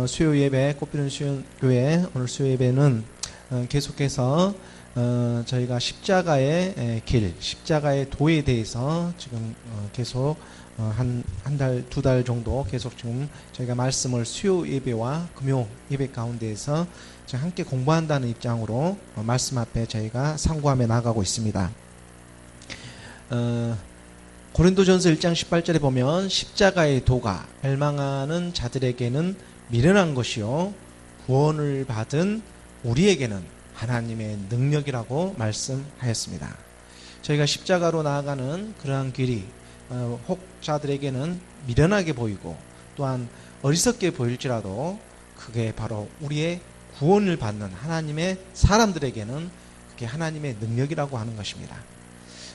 수요 예배 꽃피는 수요교회 오늘 수요 예배는 계속해서 저희가 십자가의 길, 십자가의 도에 대해서 지금 계속 한 달, 두 달 정도 계속 지금 저희가 말씀을 수요 예배와 금요 예배 가운데에서 함께 공부한다는 입장으로 말씀 앞에 저희가 상고하며 나가고 있습니다. 고린도전서 1장 18절에 보면 십자가의 도가 멸망하는 자들에게는 미련한 것이요 구원을 받은 우리에게는 하나님의 능력이라고 말씀하였습니다. 저희가 십자가로 나아가는 그러한 길이 혹자들에게는 미련하게 보이고 또한 어리석게 보일지라도 그게 바로 우리의 구원을 받는 하나님의 사람들에게는 그게 하나님의 능력이라고 하는 것입니다.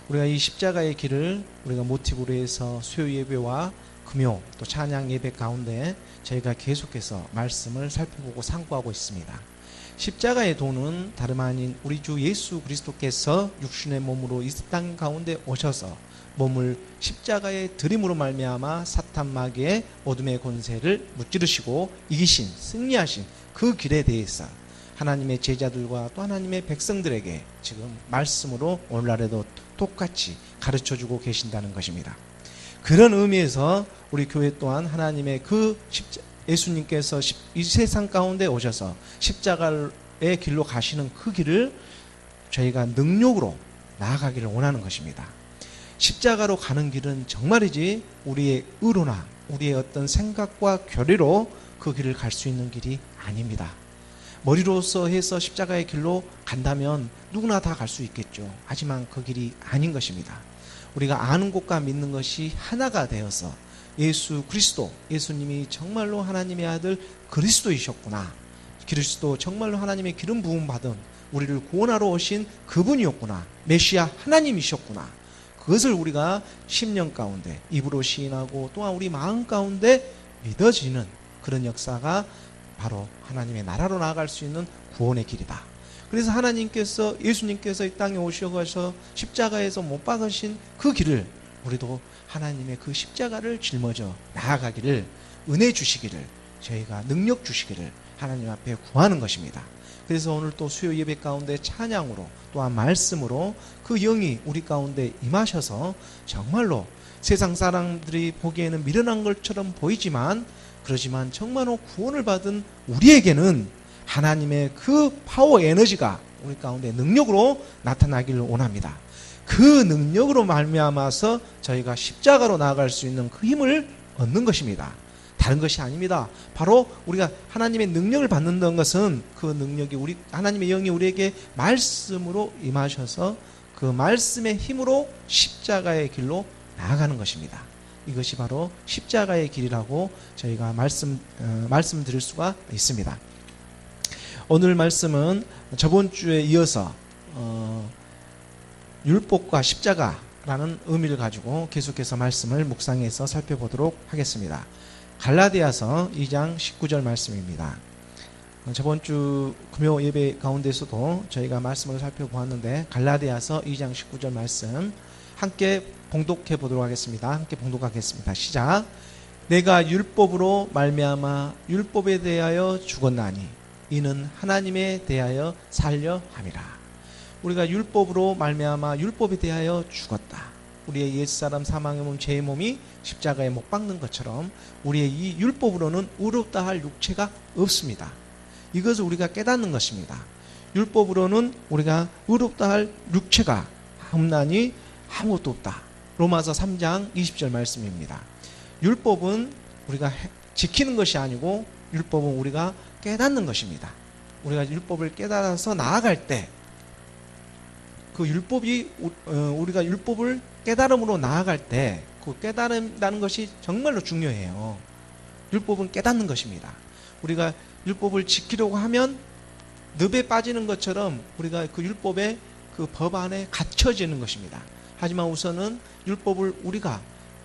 우리가 이 십자가의 길을 우리가 모티브로 해서 수요 예배와 금요 또 찬양 예배 가운데 저희가 계속해서 말씀을 살펴보고 상고하고 있습니다. 십자가의 도는 다름 아닌 우리 주 예수 그리스도께서 육신의 몸으로 이 땅 가운데 오셔서 몸을 십자가의 드림으로 말미암아 사탄 마귀의 어둠의 권세를 무찌르시고 이기신 승리하신 그 길에 대해서 하나님의 제자들과 또 하나님의 백성들에게 지금 말씀으로 오늘날에도 똑같이 가르쳐주고 계신다는 것입니다. 그런 의미에서 우리 교회 또한 하나님의 그 예수님께서 이 세상 가운데 오셔서 십자가의 길로 가시는 그 길을 저희가 능력으로 나아가기를 원하는 것입니다. 십자가로 가는 길은 정말이지 우리의 의로나 우리의 어떤 생각과 교리로 그 길을 갈 수 있는 길이 아닙니다. 머리로서 해서 십자가의 길로 간다면 누구나 다 갈 수 있겠죠. 하지만 그 길이 아닌 것입니다. 우리가 아는 것과 믿는 것이 하나가 되어서 예수 그리스도, 예수님이 정말로 하나님의 아들 그리스도이셨구나. 그리스도 정말로 하나님의 기름 부음 받은 우리를 구원하러 오신 그분이었구나. 메시아 하나님이셨구나. 그것을 우리가 심령 가운데 입으로 시인하고 또한 우리 마음 가운데 믿어지는 그런 역사가 바로 하나님의 나라로 나아갈 수 있는 구원의 길이다. 그래서 하나님께서 예수님께서 이 땅에 오셔서 십자가에서 못 박으신 그 길을 우리도 하나님의 그 십자가를 짊어져 나아가기를 은혜 주시기를 저희가 능력 주시기를 하나님 앞에 구하는 것입니다. 그래서 오늘 또 수요 예배 가운데 찬양으로 또한 말씀으로 그 영이 우리 가운데 임하셔서 정말로 세상 사람들이 보기에는 미련한 것처럼 보이지만 그러지만 정말로 구원을 받은 우리에게는 하나님의 그 파워 에너지가 우리 가운데 능력으로 나타나기를 원합니다. 그 능력으로 말미암아서 저희가 십자가로 나아갈 수 있는 그 힘을 얻는 것입니다. 다른 것이 아닙니다. 바로 우리가 하나님의 능력을 받는다는 것은 그 능력이 하나님의 영이 우리에게 말씀으로 임하셔서 그 말씀의 힘으로 십자가의 길로 나아가는 것입니다. 이것이 바로 십자가의 길이라고 저희가 말씀드릴 수가 있습니다. 오늘 말씀은 저번 주에 이어서 율법과 십자가라는 의미를 가지고 계속해서 말씀을 묵상해서 살펴보도록 하겠습니다. 갈라디아서 2장 19절 말씀입니다. 저번 주 금요 예배 가운데서도 저희가 말씀을 살펴보았는데 갈라디아서 2장 19절 말씀 함께 봉독해 보도록 하겠습니다. 함께 봉독하겠습니다. 시작. 내가 율법으로 말미암아 율법에 대하여 죽었나니 이는 하나님에 대하여 살려 함이라. 우리가 율법으로 말미암아 율법에 대하여 죽었다. 우리의 옛사람 사망의 몸 죄의 몸이 십자가에 못 박는 것처럼 우리의 이 율법으로는 의롭다 할 육체가 없습니다. 이것을 우리가 깨닫는 것입니다. 율법으로는 우리가 의롭다 할 육체가 없나니 아무것도 없다. 로마서 3장 20절 말씀입니다. 율법은 우리가 지키는 것이 아니고 율법은 우리가 깨닫는 것입니다. 우리가 율법을 깨달아서 나아갈 때 그 율법이 우리가 율법을 깨달음으로 나아갈 때 그 깨달음이라는 것이 정말로 중요해요. 율법은 깨닫는 것입니다. 우리가 율법을 지키려고 하면 늪에 빠지는 것처럼 우리가 그 율법의 그 법 안에 갇혀지는 것입니다. 하지만 우선은 율법을 우리가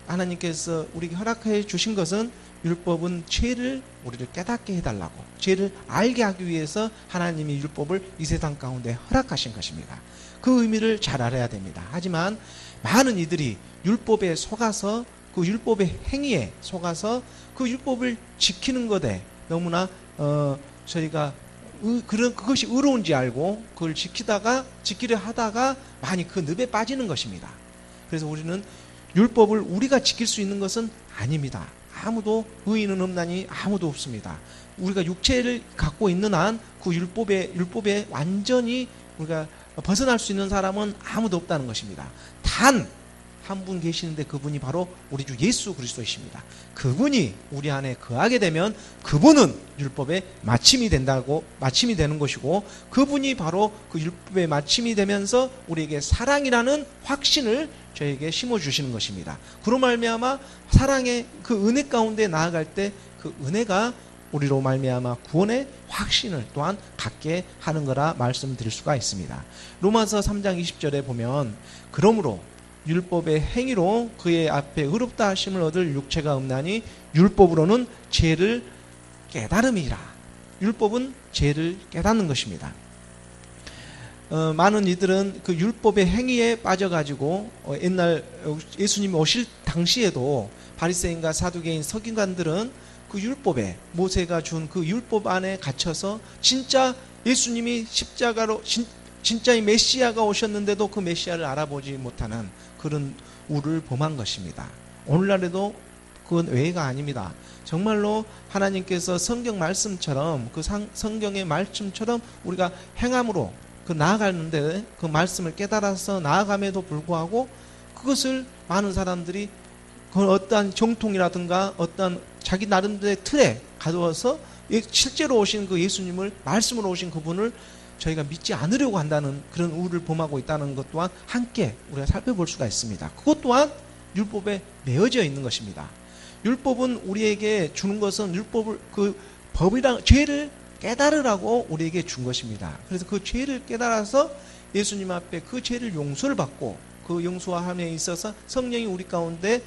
하나님께서 우리에게 허락해 주신 것은 율법은 죄를 우리를 깨닫게 해달라고 죄를 알게 하기 위해서 하나님이 율법을 이 세상 가운데 허락하신 것입니다. 그 의미를 잘 알아야 됩니다. 하지만 많은 이들이 율법에 속아서 그 율법의 행위에 속아서 그 율법을 지키는 것에 너무나 저희가 그것이 의로운지 알고 그걸 지키려 하다가 많이 그 늪에 빠지는 것입니다. 그래서 우리는 율법을 우리가 지킬 수 있는 것은 아닙니다. 아무도 의인은 없나니 아무도 없습니다. 우리가 육체를 갖고 있는 한 그 율법에 완전히 우리가 벗어날 수 있는 사람은 아무도 없다는 것입니다. 단 한 분 계시는데 그분이 바로 우리 주 예수 그리스도이십니다. 그분이 우리 안에 거하게 되면 그분은 율법의 마침이 되는 것이고, 그분이 바로 그 율법의 마침이 되면서 우리에게 사랑이라는 확신을 저에게 심어주시는 것입니다. 그로 말미암아 사랑의 그 은혜 가운데 나아갈 때 그 은혜가 우리로 말미암아 구원의 확신을 또한 갖게 하는 거라 말씀드릴 수가 있습니다. 로마서 3장 20절에 보면 그러므로 율법의 행위로 그의 앞에 의롭다 하심을 얻을 육체가 없나니 율법으로는 죄를 깨달음이라. 율법은 죄를 깨닫는 것입니다. 많은 이들은 그 율법의 행위에 빠져가지고 옛날 예수님이 오실 당시에도 바리새인과 사두개인 서기관들은 그 율법에 모세가 준 그 율법 안에 갇혀서 진짜 예수님이 십자가로 진짜의 메시아가 오셨는데도 그 메시아를 알아보지 못하는 그런 우를 범한 것입니다. 오늘날에도 그건 외가 아닙니다. 정말로 하나님께서 성경 말씀처럼 그 성경의 말씀처럼 우리가 행함으로 그 나아가는데 그 말씀을 깨달아서 나아감에도 불구하고 그것을 많은 사람들이 그 어떠한 정통이라든가 어떠한 자기 나름대로의 틀에 가두어서 실제로 오신 그 예수님을 말씀으로 오신 그분을 저희가 믿지 않으려고 한다는 그런 우를 범하고 있다는 것 또한 함께 우리가 살펴볼 수가 있습니다. 그것 또한 율법에 매어져 있는 것입니다. 율법은 우리에게 주는 것은 율법을 그 법이랑 죄를 깨달으라고 우리에게 준 것입니다. 그래서 그 죄를 깨달아서 예수님 앞에 그 죄를 용서를 받고 그 용서함에 있어서 성령이 우리 가운데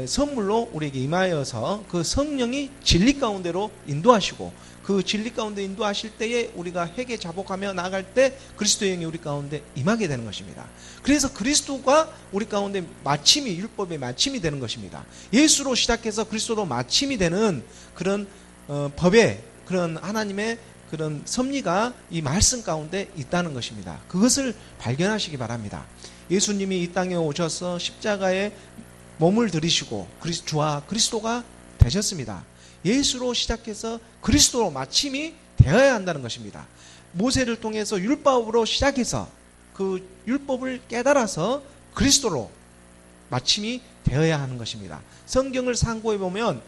선물로 우리에게 임하여서 그 성령이 진리 가운데로 인도하시고 그 진리 가운데 인도하실 때에 우리가 회개 자복하며 나아갈 때 그리스도의 영이 우리 가운데 임하게 되는 것입니다. 그래서 그리스도가 우리 가운데 마침이 율법의 마침이 되는 것입니다. 예수로 시작해서 그리스도로 마침이 되는 그런 법의 그런 하나님의 그런 섭리가 이 말씀 가운데 있다는 것입니다. 그것을 발견하시기 바랍니다. 예수님이 이 땅에 오셔서 십자가에 몸을 들이시고 주와 그리스도가 되셨습니다. 예수로 시작해서 그리스도로 마침이 되어야 한다는 것입니다. 모세를 통해서 율법으로 시작해서 그 율법을 깨달아서 그리스도로 마침이 되어야 하는 것입니다. 성경을 상고해 보면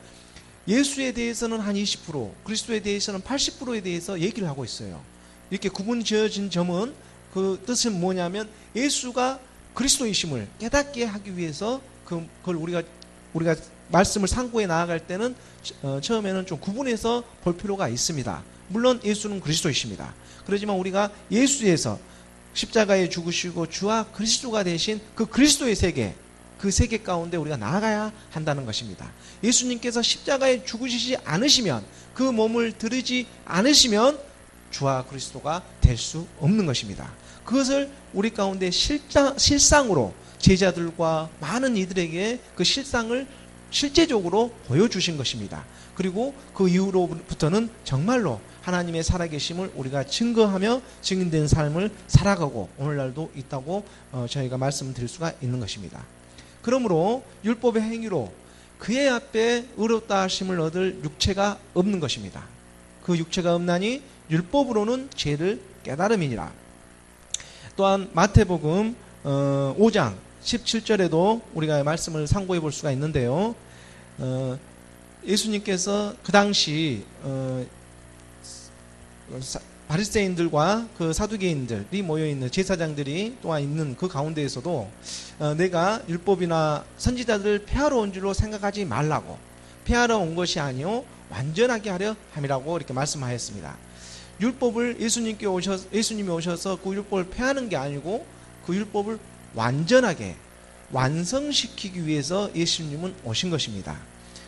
예수에 대해서는 한 20%, 그리스도에 대해서는 80%에 대해서 얘기를 하고 있어요. 이렇게 구분 지어진 점은 그 뜻은 뭐냐면 예수가 그리스도이심을 깨닫게 하기 위해서 그걸 우리가 말씀을 상고해 나아갈 때는 처음에는 좀 구분해서 볼 필요가 있습니다. 물론 예수는 그리스도이십니다. 그렇지만 우리가 예수에서 십자가에 죽으시고 주와 그리스도가 되신 그 그리스도의 세계, 그 세계 가운데 우리가 나아가야 한다는 것입니다. 예수님께서 십자가에 죽으시지 않으시면, 그 몸을 들이지 않으시면 주와 그리스도가 될 수 없는 것입니다. 그것을 우리 가운데 실상으로 제자들과 많은 이들에게 그 실상을 실제적으로 보여주신 것입니다. 그리고 그 이후로부터는 정말로 하나님의 살아계심을 우리가 증거하며 증인된 삶을 살아가고 오늘날도 있다고 저희가 말씀드릴 수가 있는 것입니다. 그러므로 율법의 행위로 그의 앞에 의롭다 하심을 얻을 육체가 없는 것입니다. 그 육체가 없나니 율법으로는 죄를 깨달음이니라. 또한 마태복음 5장 17절에도 우리가 말씀을 상고해 볼 수가 있는데요. 예수님께서 그 당시 바리새인들과 그 사두개인들이 모여있는 제사장들이 또한 있는 그 가운데에서도 내가 율법이나 선지자들을 폐하러 온 줄로 생각하지 말라고, 폐하러 온 것이 아니요 완전하게 하려 함이라고 이렇게 말씀하였습니다. 율법을 예수님이 오셔서 그 율법을 폐하는 게 아니고 그 율법을 완전하게 완성시키기 위해서 예수님은 오신 것입니다.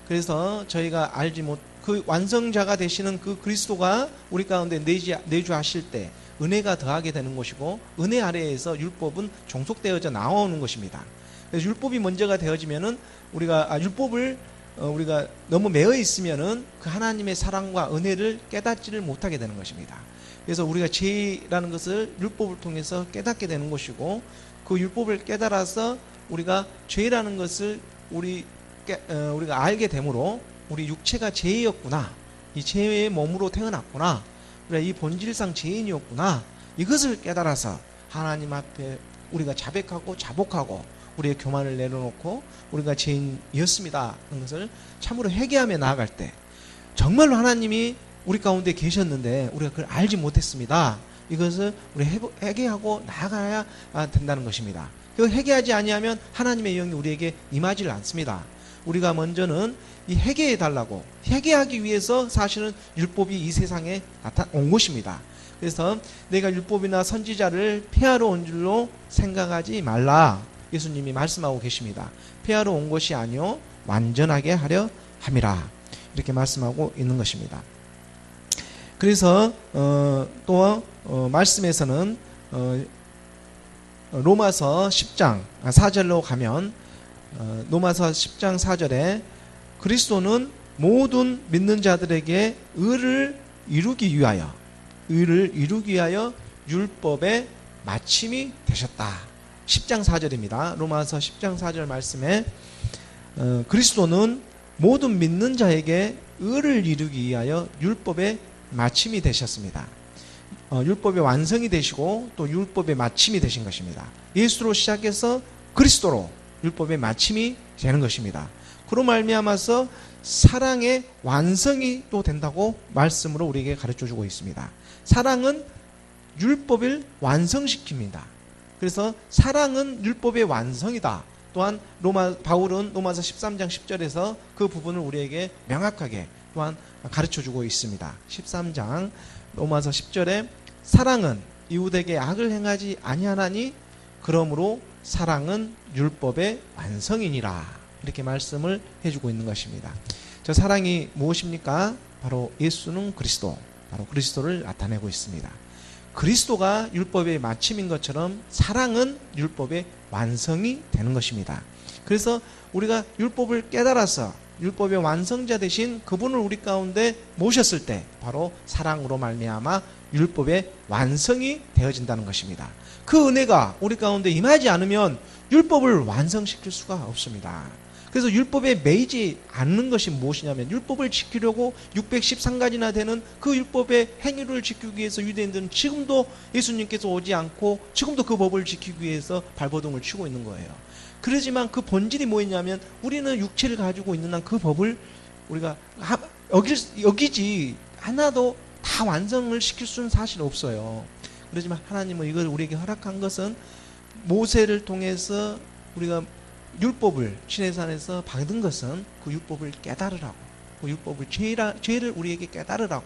그래서 저희가 알지 못, 그 완성자가 되시는 그 그리스도가 우리 가운데 내주하실 때 은혜가 더하게 되는 것이고, 은혜 아래에서 율법은 종속되어져 나오는 것입니다. 그래서 율법이 먼저가 되어지면은 우리가 율법을 우리가 너무 매여 있으면은 그 하나님의 사랑과 은혜를 깨닫지를 못하게 되는 것입니다. 그래서 우리가 죄라는 것을 율법을 통해서 깨닫게 되는 것이고, 그 율법을 깨달아서 우리가 죄라는 것을 우리가 알게 되므로 우리 육체가 죄였구나, 이 죄의 몸으로 태어났구나, 그래 이 본질상 죄인이었구나, 이것을 깨달아서 하나님 앞에 우리가 자백하고 자복하고 우리의 교만을 내려놓고 우리가 죄인이었습니다 하는 것을 참으로 회개하며 나아갈 때 정말로 하나님이 우리 가운데 계셨는데 우리가 그걸 알지 못했습니다. 이것을 우리 회개하고 나아가야 된다는 것입니다. 그 회개하지 아니하면 하나님의 영이 우리에게 임하지 않습니다. 우리가 먼저는 이 회개해 달라고, 회개하기 위해서 사실은 율법이 이 세상에 온 것입니다. 그래서 내가 율법이나 선지자를 폐하러 온 줄로 생각하지 말라, 예수님이 말씀하고 계십니다. 폐하러 온 것이 아니요 완전하게 하려 함이라, 이렇게 말씀하고 있는 것입니다. 그래서 또 말씀에서는 로마서 10장 4절로 가면 로마서 10장 4절에 그리스도는 모든 믿는 자들에게 의를 이루기 위하여 율법의 마침이 되셨다. 10장 4절입니다. 로마서 10장 4절 말씀에 그리스도는 모든 믿는 자에게 의를 이루기 위하여 율법의 마침이 되셨습니다. 율법의 완성이 되시고 또 율법의 마침이 되신 것입니다. 예수로 시작해서 그리스도로 율법의 마침이 되는 것입니다. 그로 말미암아서 사랑의 완성이 또 된다고 말씀으로 우리에게 가르쳐주고 있습니다. 사랑은 율법을 완성시킵니다. 그래서 사랑은 율법의 완성이다. 또한 바울은 로마서 13장 10절에서 그 부분을 우리에게 명확하게 또한 가르쳐주고 있습니다. 13장 로마서 10절에 사랑은 이웃에게 악을 행하지 아니하나니 그러므로 사랑은 율법의 완성이니라, 이렇게 말씀을 해주고 있는 것입니다. 저 사랑이 무엇입니까? 바로 예수는 그리스도, 바로 그리스도를 나타내고 있습니다. 그리스도가 율법의 마침인 것처럼 사랑은 율법의 완성이 되는 것입니다. 그래서 우리가 율법을 깨달아서 율법의 완성자 되신 그분을 우리 가운데 모셨을 때 바로 사랑으로 말미암아 율법의 완성이 되어진다는 것입니다. 그 은혜가 우리 가운데 임하지 않으면 율법을 완성시킬 수가 없습니다. 그래서 율법에 매이지 않는 것이 무엇이냐면 율법을 지키려고 613가지나 되는 그 율법의 행위를 지키기 위해서 유대인들은 지금도 예수님께서 오지 않고 지금도 그 법을 지키기 위해서 발버둥을 치고 있는 거예요. 그러지만 그 본질이 뭐였냐면 우리는 육체를 가지고 있는 한 그 법을 우리가 여기지 하나도 다 완성을 시킬 수는 사실 없어요. 그렇지만 하나님은 이걸 우리에게 허락한 것은 모세를 통해서 우리가 율법을 시내산에서 받은 것은 그 율법을 깨달으라고, 그 율법을 죄를 우리에게 깨달으라고.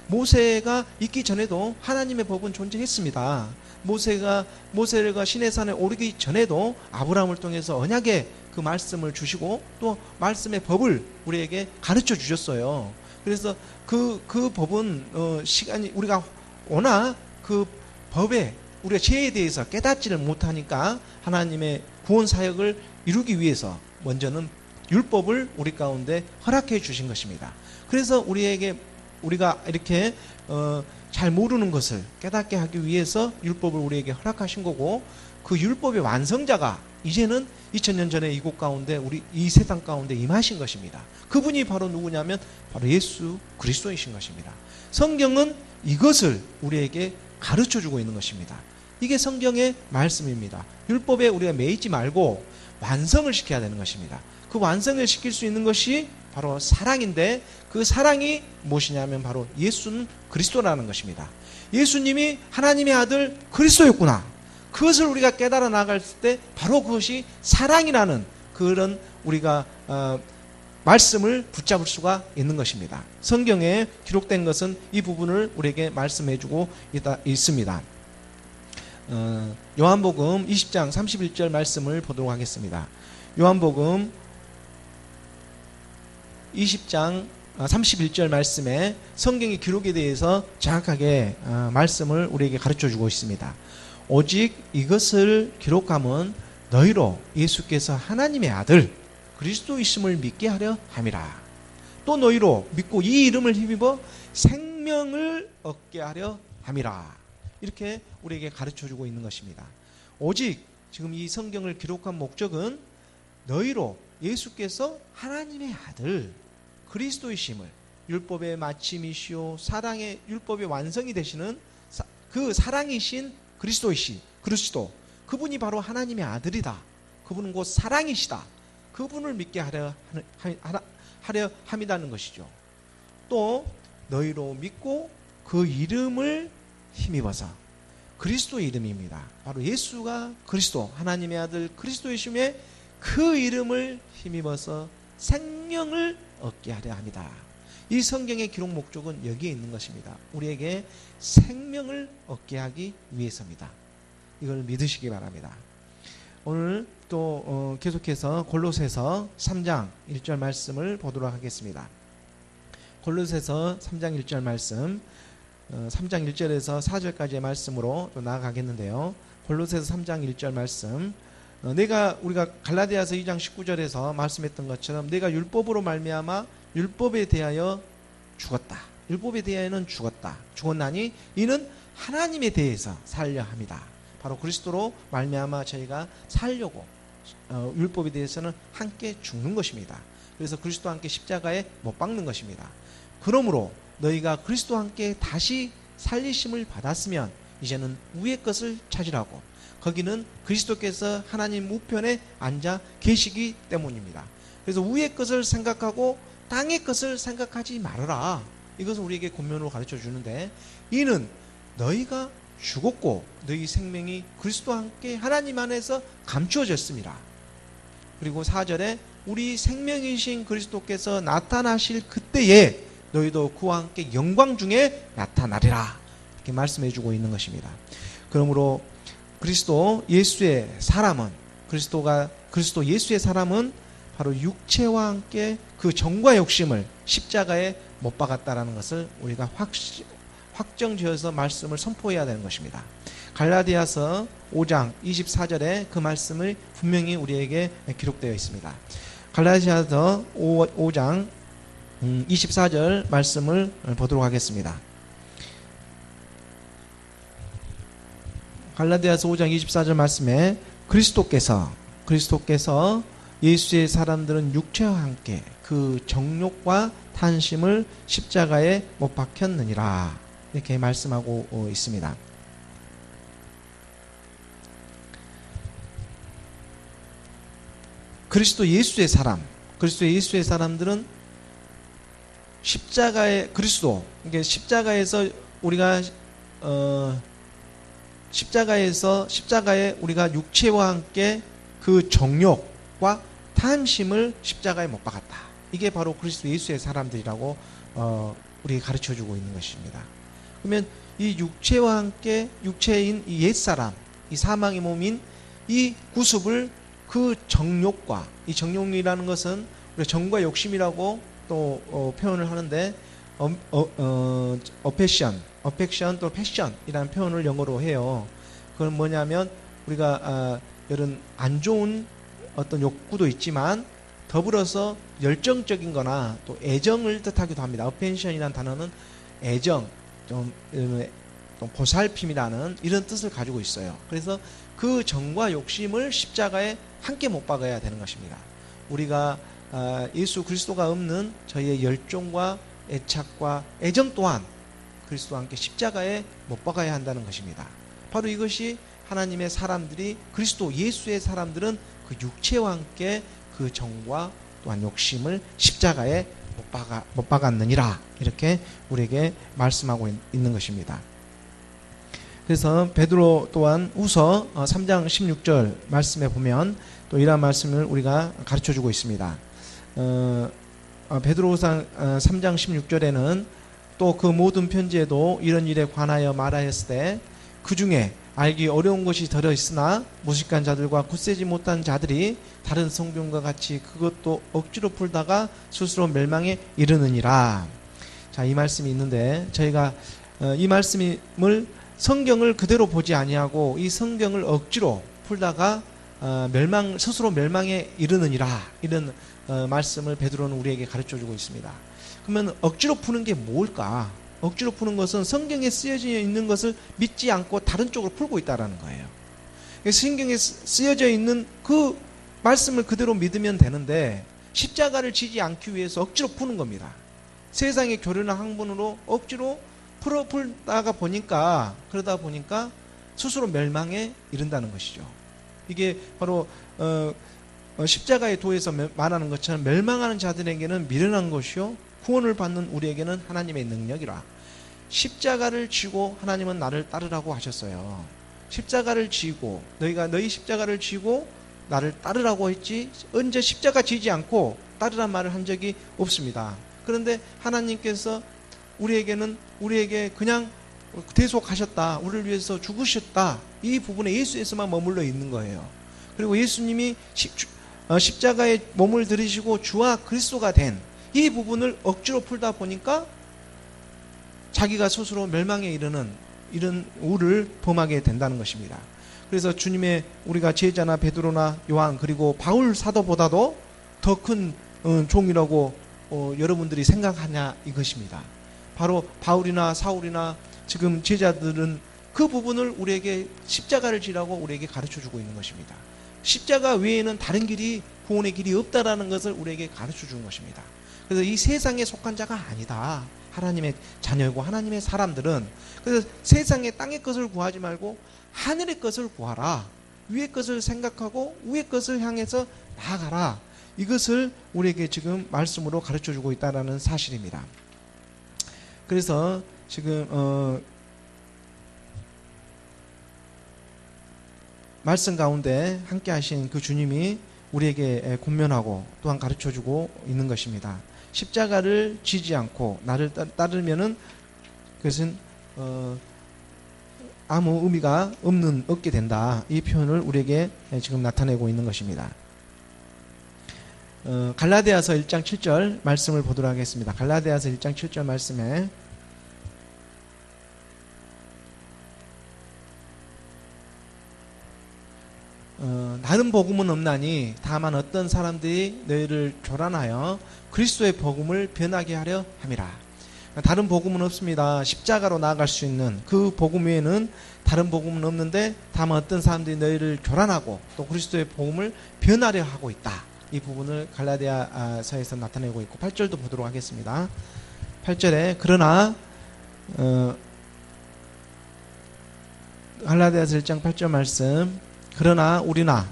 모세가 있기 전에도 하나님의 법은 존재했습니다. 모세가 시내산에 오르기 전에도 아브라함을 통해서 언약의 그 말씀을 주시고 또 말씀의 법을 우리에게 가르쳐 주셨어요. 그래서 그 법은 시간이 우리가 워낙 그 법에 우리가 죄에 대해서 깨닫지를 못하니까 하나님의 구원 사역을 이루기 위해서 먼저는 율법을 우리 가운데 허락해 주신 것입니다. 그래서 우리가 이렇게 잘 모르는 것을 깨닫게 하기 위해서 율법을 우리에게 허락하신 거고, 그 율법의 완성자가 이제는 2000년 전에 이곳 가운데 우리 이 세상 가운데 임하신 것입니다. 그분이 바로 누구냐면 바로 예수 그리스도이신 것입니다. 성경은 이것을 우리에게 가르쳐주고 있는 것입니다. 이게 성경의 말씀입니다. 율법에 우리가 매이지 말고 완성을 시켜야 되는 것입니다. 그 완성을 시킬 수 있는 것이 바로 사랑인데, 그 사랑이 무엇이냐면 바로 예수는 그리스도라는 것입니다. 예수님이 하나님의 아들 그리스도였구나, 그것을 우리가 깨달아 나갈 때 바로 그것이 사랑이라는 그런 우리가 말씀을 붙잡을 수가 있는 것입니다. 성경에 기록된 것은 이 부분을 우리에게 말씀해주고 있습니다. 요한복음 20장 31절 말씀을 보도록 하겠습니다. 요한복음 20장 31절 말씀에 성경의 기록에 대해서 정확하게 말씀을 우리에게 가르쳐주고 있습니다. 오직 이것을 기록함은 너희로 예수께서 하나님의 아들, 그리스도이심을 믿게 하려 함이라. 또 너희로 믿고 이 이름을 힘입어 생명을 얻게 하려 함이라. 이렇게 우리에게 가르쳐주고 있는 것입니다. 오직 지금 이 성경을 기록한 목적은 너희로 예수께서 하나님의 아들 그리스도이심을, 율법의 마침이시오 사랑의 율법의 완성이 되시는 그 사랑이신 그리스도, 그분이 바로 하나님의 아들이다. 그분은 곧 사랑이시다. 그분을 믿게 하려 함이라는 것이죠. 또 너희로 믿고 그 이름을 힘입어서, 그리스도의 이름입니다. 바로 예수가 그리스도, 하나님의 아들 그리스도이심에 그 이름을 힘입어서 생명을 얻게 하려 합니다. 이 성경의 기록 목적은 여기에 있는 것입니다. 우리에게 생명을 얻게 하기 위해서입니다. 이걸 믿으시기 바랍니다. 오늘 또 계속해서 골로새서 3장 1절 말씀을 보도록 하겠습니다. 골로새서 3장 1절 말씀, 3장 1절에서 4절까지의 말씀으로 또 나아가겠는데요. 골로새서 3장 1절 말씀, 우리가 갈라디아서 2장 19절에서 말씀했던 것처럼 내가 율법으로 말미암아 율법에 대하여 죽었다. 율법에 대하여는 죽었나니 이는 하나님에 대해서 살려 합니다. 바로 그리스도로 말미암아 저희가 살려고 율법에 대해서는 함께 죽는 것입니다. 그래서 그리스도와 함께 십자가에 못 박는 것입니다. 그러므로 너희가 그리스도와 함께 다시 살리심을 받았으면 이제는 위의 것을 찾으라고, 거기는 그리스도께서 하나님 우편에 앉아 계시기 때문입니다. 그래서 위의 것을 생각하고 땅의 것을 생각하지 말아라. 이것은 우리에게 권면으로 가르쳐 주는데, 이는 너희가 죽었고 너희 생명이 그리스도와 함께 하나님 안에서 감추어졌습니다. 그리고 4절에 우리 생명이신 그리스도께서 나타나실 그때에 너희도 그와 함께 영광 중에 나타나리라. 이렇게 말씀해 주고 있는 것입니다. 그러므로 그리스도 예수의 사람은, 그리스도 예수의 사람은 바로 육체와 함께 그 정과 욕심을 십자가에 못 박았다라는 것을 우리가 확정지어서 말씀을 선포해야 되는 것입니다. 갈라디아서 5장 24절에 그 말씀을 분명히 우리에게 기록되어 있습니다. 갈라디아서 5장 24절 말씀을 보도록 하겠습니다. 갈라디아서 5장 24절 말씀에 그리스도께서 예수의 사람들은 육체와 함께 그 정욕과 탄심을 십자가에 못 박혔느니라. 이렇게 말씀하고 있습니다. 그리스도 예수의 사람들은 십자가에서 우리가 십자가에 우리가 육체와 함께 그 정욕과 탐심을 십자가에 못 박았다. 이게 바로 그리스도 예수의 사람들이라고 우리에게 가르쳐주고 있는 것입니다. 그러면 이 육체와 함께 육체인 이 옛사람, 이 사망의 몸인 이 구습을 그 정욕과, 이 정욕이라는 것은 우리 정과 욕심이라고 또 표현을 하는데 어펙션 또 패션이라는 표현을 영어로 해요. 그건 뭐냐면 우리가 이런 안 좋은 어떤 욕구도 있지만 더불어서 열정적인 거나 또 애정을 뜻하기도 합니다. 어펜션이라는 단어는 애정, 좀 보살핌이라는 이런 뜻을 가지고 있어요. 그래서 그 정과 욕심을 십자가에 함께 못 박아야 되는 것입니다. 우리가 예수 그리스도가 없는 저희의 열정과 애착과 애정 또한 그리스도와 함께 십자가에 못 박아야 한다는 것입니다. 바로 이것이 하나님의 사람들이, 그리스도 예수의 사람들은 그 육체와 함께 그 정과 또한 욕심을 십자가에 못 박았느니라. 이렇게 우리에게 말씀하고 있는 것입니다. 그래서 베드로 또한 후서 3장 16절 말씀에 보면 또 이러한 말씀을 우리가 가르쳐주고 있습니다. 베드로후서 3장 16절에는 또 그 모든 편지에도 이런 일에 관하여 말하였을 때 그 중에 알기 어려운 것이 들어있으나 무식한 자들과 굳세지 못한 자들이 다른 성경과 같이 그것도 억지로 풀다가 스스로 멸망에 이르느니라. 자, 이 말씀이 있는데 저희가 이 말씀을 성경을 그대로 보지 아니하고 이 성경을 억지로 풀다가 스스로 멸망에 이르느니라, 이런 말씀을 베드로는 우리에게 가르쳐주고 있습니다. 그러면 억지로 푸는 게 뭘까? 억지로 푸는 것은 성경에 쓰여져 있는 것을 믿지 않고 다른 쪽으로 풀고 있다는 거예요. 성경에 쓰여져 있는 그 말씀을 그대로 믿으면 되는데 십자가를 지지 않기 위해서 억지로 푸는 겁니다. 세상의 교련한 학문으로 억지로 풀다가 보니까, 그러다 보니까 스스로 멸망에 이른다는 것이죠. 이게 바로 십자가의 도에서 말하는 것처럼 멸망하는 자들에게는 미련한 것이요 구원을 받는 우리에게는 하나님의 능력이라. 십자가를 지고 하나님은 나를 따르라고 하셨어요. 십자가를 지고, 너희가 너희 십자가를 지고 나를 따르라고 했지 언제 십자가 지지 않고 따르란 말을 한 적이 없습니다. 그런데 하나님께서 우리에게 그냥 대속하셨다, 우리를 위해서 죽으셨다, 이 부분에 예수에서만 머물러 있는 거예요. 그리고 예수님이 십자가에 몸을 들이시고 주와 그리스도가 된 이 부분을 억지로 풀다 보니까 자기가 스스로 멸망에 이르는 이런 우를 범하게 된다는 것입니다. 그래서 주님의 우리가 제자나 베드로나 요한 그리고 바울 사도보다도 더 큰 종이라고 여러분들이 생각하냐 이것입니다. 바로 바울이나 사울이나 지금 제자들은 그 부분을 우리에게 십자가를 지라고 우리에게 가르쳐주고 있는 것입니다. 십자가 외에는 다른 길이, 구원의 길이 없다라는 것을 우리에게 가르쳐주는 것입니다. 그래서 이 세상에 속한 자가 아니다, 하나님의 자녀이고 하나님의 사람들은. 그래서 세상의 땅의 것을 구하지 말고 하늘의 것을 구하라, 위의 것을 생각하고 위의 것을 향해서 나아가라, 이것을 우리에게 지금 말씀으로 가르쳐주고 있다는 사실입니다. 그래서 지금 말씀 가운데 함께 하신 그 주님이 우리에게 권면하고 또한 가르쳐주고 있는 것입니다. 십자가를 지지 않고 나를 따르면은 그것은 아무 의미가 없게 된다, 이 표현을 우리에게 지금 나타내고 있는 것입니다. 갈라디아서 1장 7절 말씀을 보도록 하겠습니다. 갈라디아서 1장 7절 말씀에 다른 복음은 없나니 다만 어떤 사람들이 너희를 교란하여 그리스도의 복음을 변하게 하려 함이라. 다른 복음은 없습니다. 십자가로 나아갈 수 있는 그 복음 외에는 다른 복음은 없는데 다만 어떤 사람들이 너희를 교란하고 또 그리스도의 복음을 변하려 하고 있다, 이 부분을 갈라디아서에서 나타내고 있고 8절도 보도록 하겠습니다. 8절에 그러나 갈라디아서 1장 8절 말씀, 그러나 우리나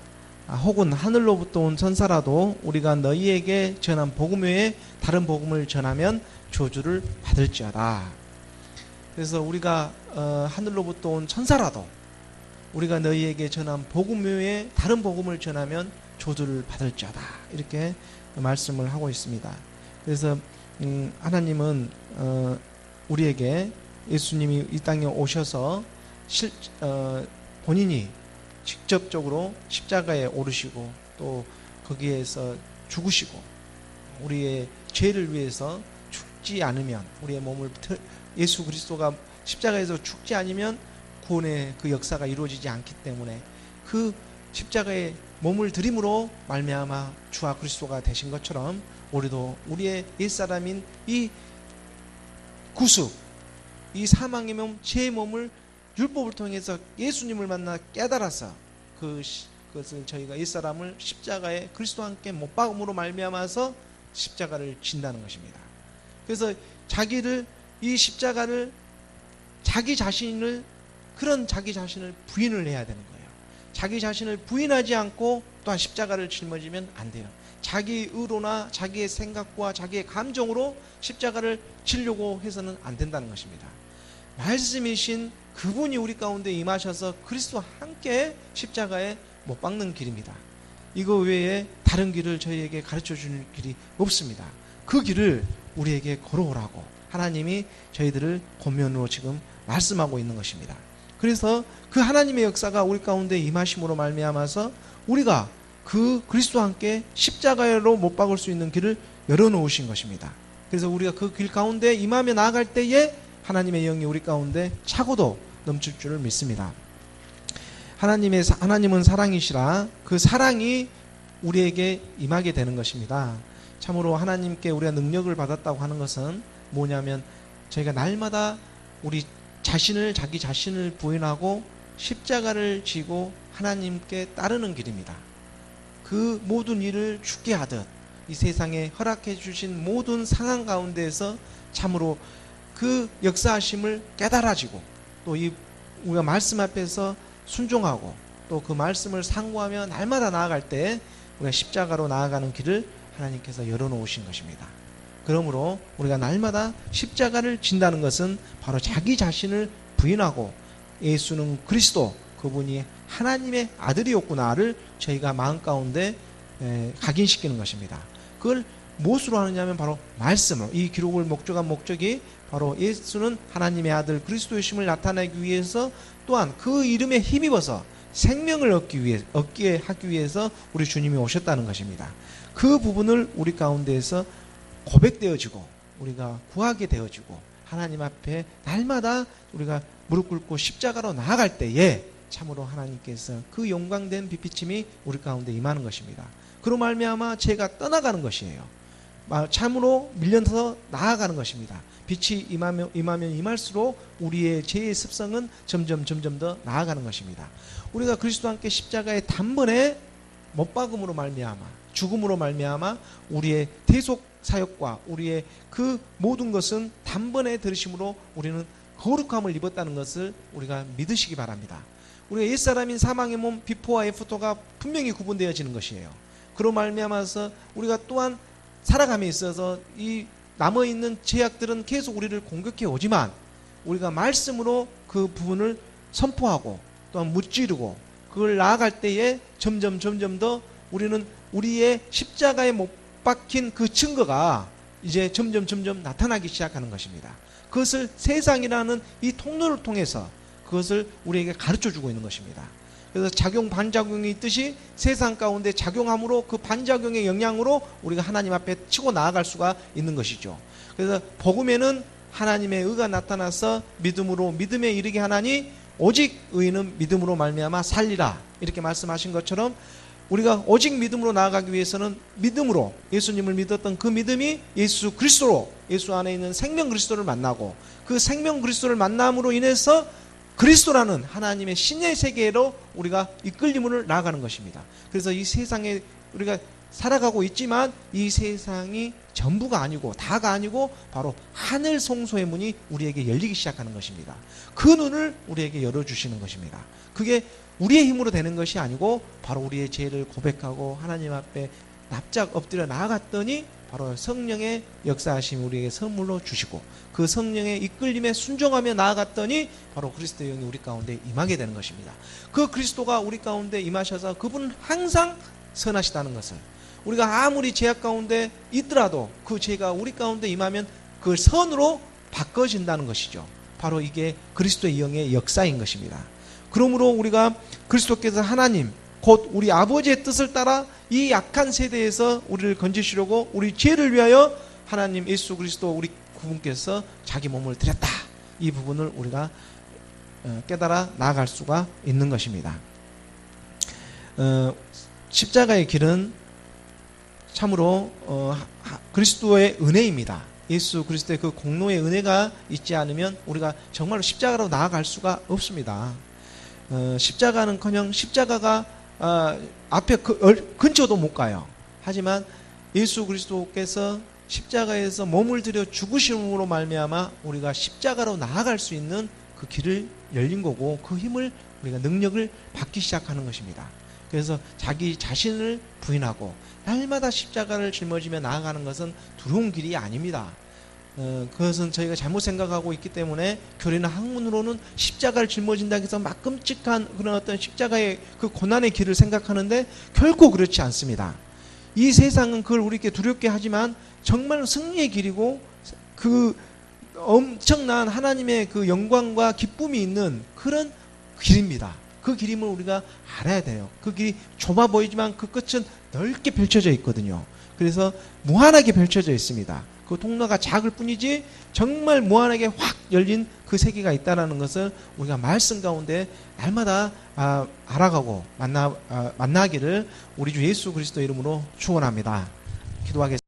혹은 하늘로부터 온 천사라도 우리가 너희에게 전한 복음 외에 다른 복음을 전하면 저주를 받을지어다. 그래서 우리가 하늘로부터 온 천사라도 우리가 너희에게 전한 복음 외에 다른 복음을 전하면 저주를 받을지어다, 이렇게 말씀을 하고 있습니다. 그래서 하나님은 우리에게 예수님이 이 땅에 오셔서 본인이 직접적으로 십자가에 오르시고 또 거기에서 죽으시고 우리의 죄를 위해서 죽지 않으면, 우리의 몸을 예수 그리스도가 십자가에서 죽지 않으면 구원의 그 역사가 이루어지지 않기 때문에 그 십자가에 몸을 들임으로 말미암아 주와 그리스도가 되신 것처럼 우리도 우리의 옛사람인 이 구속, 이 사망의 몸, 제 몸을 율법을 통해서 예수님을 만나 깨달아서 그것을 저희가 옛사람을 십자가에 그리스도와 함께 못 박음으로 말미암아서 십자가를 진다는 것입니다. 그래서 이 십자가를 자기 자신을 부인을 해야 되는 거예요. 자기 자신을 부인하지 않고 또한 십자가를 짊어지면 안 돼요. 자기 의로나 자기의 생각과 자기의 감정으로 십자가를 지려고 해서는 안 된다는 것입니다. 말씀이신 그분이 우리 가운데 임하셔서 그리스도와 함께 십자가에 못 박는 길입니다. 이거 외에 다른 길을 저희에게 가르쳐 주는 길이 없습니다. 그 길을 우리에게 걸어오라고 하나님이 저희들을 권면으로 지금 말씀하고 있는 것입니다. 그래서 그 하나님의 역사가 우리 가운데 임하심으로 말미암아서 우리가 그 그리스도와 함께 십자가로 못 박을 수 있는 길을 열어놓으신 것입니다. 그래서 우리가 그 길 가운데 임하며 나아갈 때에 하나님의 영이 우리 가운데 차고도 넘칠 줄을 믿습니다. 하나님은 사랑이시라 그 사랑이 우리에게 임하게 되는 것입니다. 참으로 하나님께 우리가 능력을 받았다고 하는 것은 뭐냐면 저희가 날마다 자기 자신을 부인하고 십자가를 지고 하나님께 따르는 길입니다. 그 모든 일을 죽게 하듯 이 세상에 허락해 주신 모든 상황 가운데에서 참으로 그 역사하심을 깨달아지고 또 우리가 말씀 앞에서 순종하고 또 그 말씀을 상고하며 날마다 나아갈 때 우리가 십자가로 나아가는 길을 하나님께서 열어놓으신 것입니다. 그러므로 우리가 날마다 십자가를 진다는 것은 바로 자기 자신을 부인하고 예수는 그리스도, 그분이 하나님의 아들이었구나를 저희가 마음 가운데 각인시키는 것입니다. 그걸 무엇으로 하느냐면 바로 말씀으로, 이 기록을 목적한 목적이 바로 예수는 하나님의 아들 그리스도이심을 나타내기 위해서 또한 그 이름에 힘입어서 생명을 얻게 하기 위해서 우리 주님이 오셨다는 것입니다. 그 부분을 우리 가운데에서 고백되어지고 우리가 구하게 되어지고 하나님 앞에 날마다 우리가 무릎 꿇고 십자가로 나아갈 때에 참으로 하나님께서 그 영광된 빛비침이 우리 가운데 임하는 것입니다. 그로 말미암아 죄가 떠나가는 것이에요. 참으로 밀려서 나아가는 것입니다. 빛이 임하면 임할수록 우리의 죄의 습성은 점점 더 나아가는 것입니다. 우리가 그리스도와 함께 십자가에 단번에 못 박음으로 말미암아 죽음으로 말미암아 우리의 대속 사역과 우리의 그 모든 것은 단번에 들으심으로 우리는 거룩함을 입었다는 것을 우리가 믿으시기 바랍니다. 우리가 옛사람인 사망의 몸 비포와 애프터가 분명히 구분되어지는 것이에요. 그로 말미암아서 우리가 또한 살아감에 있어서 이 남아있는 죄악들은 계속 우리를 공격해 오지만 우리가 말씀으로 그 부분을 선포하고 또한 무찌르고 그걸 나아갈 때에 점점 더 우리는 우리의 십자가에 못 박힌 그 증거가 이제 점점 나타나기 시작하는 것입니다. 그것을 세상이라는 이 통로를 통해서 그것을 우리에게 가르쳐주고 있는 것입니다. 그래서 작용 반작용이 있듯이 세상 가운데 작용함으로 그 반작용의 영향으로 우리가 하나님 앞에 치고 나아갈 수가 있는 것이죠. 그래서 복음에는 하나님의 의가 나타나서 믿음에 이르게 하나니 오직 의인은 믿음으로 말미암아 살리라 이렇게 말씀하신 것처럼 우리가 오직 믿음으로 나아가기 위해서는 믿음으로 예수님을 믿었던 그 믿음이 예수 그리스도로 예수 안에 있는 생명 그리스도를 만나고 그 생명 그리스도를 만남으로 인해서 그리스도라는 하나님의 신의 세계로 우리가 이끌림으로 나아가는 것입니다. 그래서 이 세상에 우리가 살아가고 있지만 이 세상이 전부가 아니고 다가 아니고 바로 하늘 성소의 문이 우리에게 열리기 시작하는 것입니다. 그 눈을 우리에게 열어주시는 것입니다. 그게 우리의 힘으로 되는 것이 아니고 바로 우리의 죄를 고백하고 하나님 앞에 납작 엎드려 나아갔더니 바로 성령의 역사하심이 우리에게 선물로 주시고 그 성령의 이끌림에 순종하며 나아갔더니 바로 그리스도의 영이 우리 가운데 임하게 되는 것입니다. 그 그리스도가 우리 가운데 임하셔서 그분은 항상 선하시다는 것을 우리가 아무리 죄악 가운데 있더라도 그 죄가 우리 가운데 임하면 그걸 선으로 바꿔진다는 것이죠. 바로 이게 그리스도의 영의 역사인 것입니다. 그러므로 우리가 그리스도께서 하나님 곧 우리 아버지의 뜻을 따라 이 약한 세대에서 우리를 건지시려고 우리 죄를 위하여 하나님 예수 그리스도 우리 그분께서 자기 몸을 드렸다. 이 부분을 우리가 깨달아 나아갈 수가 있는 것입니다. 십자가의 길은 참으로 그리스도의 은혜입니다. 예수 그리스도의 그 공로의 은혜가 있지 않으면 우리가 정말로 십자가로 나아갈 수가 없습니다. 십자가는커녕 십자가가 앞에 근처도 못 가요. 하지만 예수 그리스도께서 십자가에서 몸을 들여 죽으심으로 말미암아 우리가 십자가로 나아갈 수 있는 그 길을 열린 거고 그 힘을 우리가 능력을 받기 시작하는 것입니다. 그래서 자기 자신을 부인하고 날마다 십자가를 짊어지며 나아가는 것은 두려운 길이 아닙니다. 그것은 저희가 잘못 생각하고 있기 때문에 교리나 학문으로는 십자가를 짊어진다고 해서 막 끔찍한 그런 어떤 십자가의 그 고난의 길을 생각하는데 결코 그렇지 않습니다. 이 세상은 그걸 우리에게 두렵게 하지만 정말 승리의 길이고 그 엄청난 하나님의 그 영광과 기쁨이 있는 그런 길입니다. 그 길임을 우리가 알아야 돼요. 그 길이 좁아 보이지만 그 끝은 넓게 펼쳐져 있거든요. 그래서 무한하게 펼쳐져 있습니다. 그 통로가 작을 뿐이지 정말 무한하게 확 열린 그 세계가 있다는 것을 우리가 말씀 가운데 날마다 알아가고 만나기를 우리 주 예수 그리스도 이름으로 축원합니다. 기도하겠습니다.